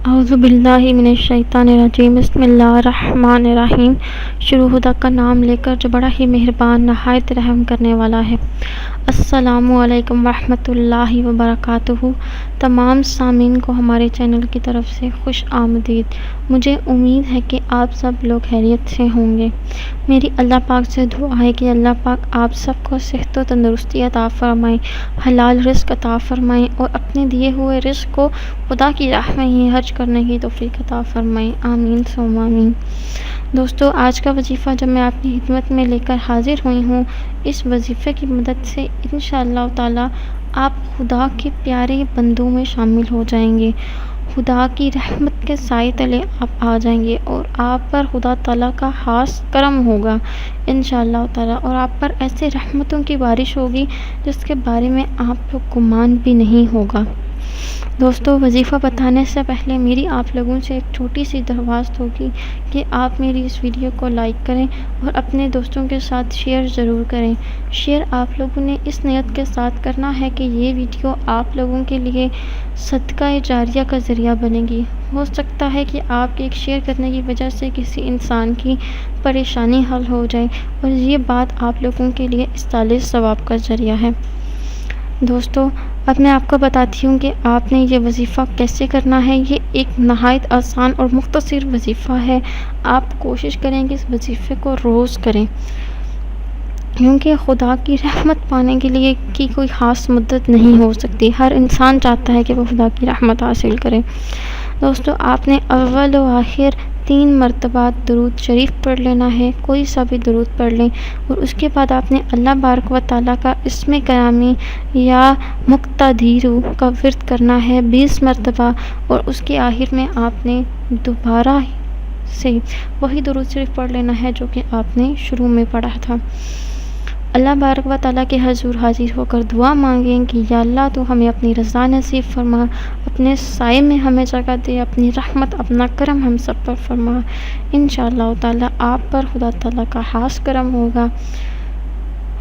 اعوذ باللہ من الشیطان الرجیم، بسم اللہ الرحمن الرحیم۔ شروع خدا کا نام لے کر جو بڑا ہی مہربان نہایت رحم کرنے والا ہے۔ السلام علیکم ورحمۃ اللہ وبرکاتہ۔ تمام سامعین کو ہمارے چینل کی طرف سے خوش آمدید۔ مجھے امید ہے کہ آپ سب لوگ خیریت سے ہوں گے۔ میری اللہ پاک سے دعا ہے کہ اللہ پاک آپ سب کو صحت و تندرستی عطا فرمائیں، حلال رزق عطا فرمائیں اور اپنے دیے ہوئے رزق کو خدا کی راہ میں ہی خرچ کرنے کی توفیق عطا فرمائیں، آمین ثم آمین۔ دوستو، آج کا وظیفہ جب میں آپ کی خدمت میں لے کر حاضر ہوئی ہوں، اس وظیفے کی مدد سے انشاءاللہ تعالی آپ خدا کے پیارے بندوں میں شامل ہو جائیں گے، خدا کی رحمت کے سائے تلے آپ آ جائیں گے اور آپ پر خدا تعالیٰ کا خاص کرم ہوگا انشاءاللہ تعالیٰ، اور آپ پر ایسے رحمتوں کی بارش ہوگی جس کے بارے میں آپ کو گمان بھی نہیں ہوگا۔ دوستو، وظیفہ بتانے سے پہلے میری آپ لوگوں سے ایک چھوٹی سی درخواست ہوگی کہ آپ میری اس ویڈیو کو لائک کریں اور اپنے دوستوں کے ساتھ شیئر ضرور کریں۔ شیئر آپ لوگوں نے اس نیت کے ساتھ کرنا ہے کہ یہ ویڈیو آپ لوگوں کے لیے صدقہ جاریہ کا ذریعہ بنے گی۔ ہو سکتا ہے کہ آپ کے ایک شیئر کرنے کی وجہ سے کسی انسان کی پریشانی حل ہو جائے اور یہ بات آپ لوگوں کے لیے استعلال ثواب کا ذریعہ ہے۔ دوستو، اب میں آپ کو بتاتی ہوں کہ آپ نے یہ وظیفہ کیسے کرنا ہے۔ یہ ایک نہایت آسان اور مختصر وظیفہ ہے۔ آپ کوشش کریں کہ اس وظیفے کو روز کریں، کیونکہ خدا کی رحمت پانے کے لیے کی کوئی خاص مدت نہیں ہو سکتی۔ ہر انسان چاہتا ہے کہ وہ خدا کی رحمت حاصل کرے۔ دوستو، آپ نے اول و آخر 3 مرتبہ درود شریف پڑھ لینا ہے، کوئی سا بھی درود پڑھ لیں، اور اس کے بعد آپ نے اللہ بارک و تعالیٰ کا اسم گرامی یا مقتدیرو کا ورد کرنا ہے 20 مرتبہ، اور اس کے آخر میں آپ نے دوبارہ سے وہی درود شریف پڑھ لینا ہے جو کہ آپ نے شروع میں پڑھا تھا۔ اللہ بارک و تعالیٰ کے حضور حاضر ہو کر دعا مانگیں کہ یا اللہ تو ہمیں اپنی رضا نصیب فرما، اپنے سائے میں ہمیں جگہ دے، اپنی رحمت اپنا کرم ہم سب پر فرما۔ انشاءاللہ تعالیٰ آپ پر خدا تعالیٰ کا خاص کرم ہوگا۔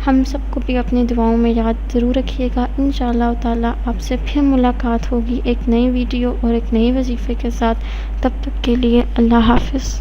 ہم سب کو بھی اپنی دعاؤں میں یاد ضرور رکھیے گا۔ انشاءاللہ تعالیٰ آپ سے پھر ملاقات ہوگی ایک نئی ویڈیو اور ایک نئی وظیفے کے ساتھ۔ تب تک کے لیے اللہ حافظ۔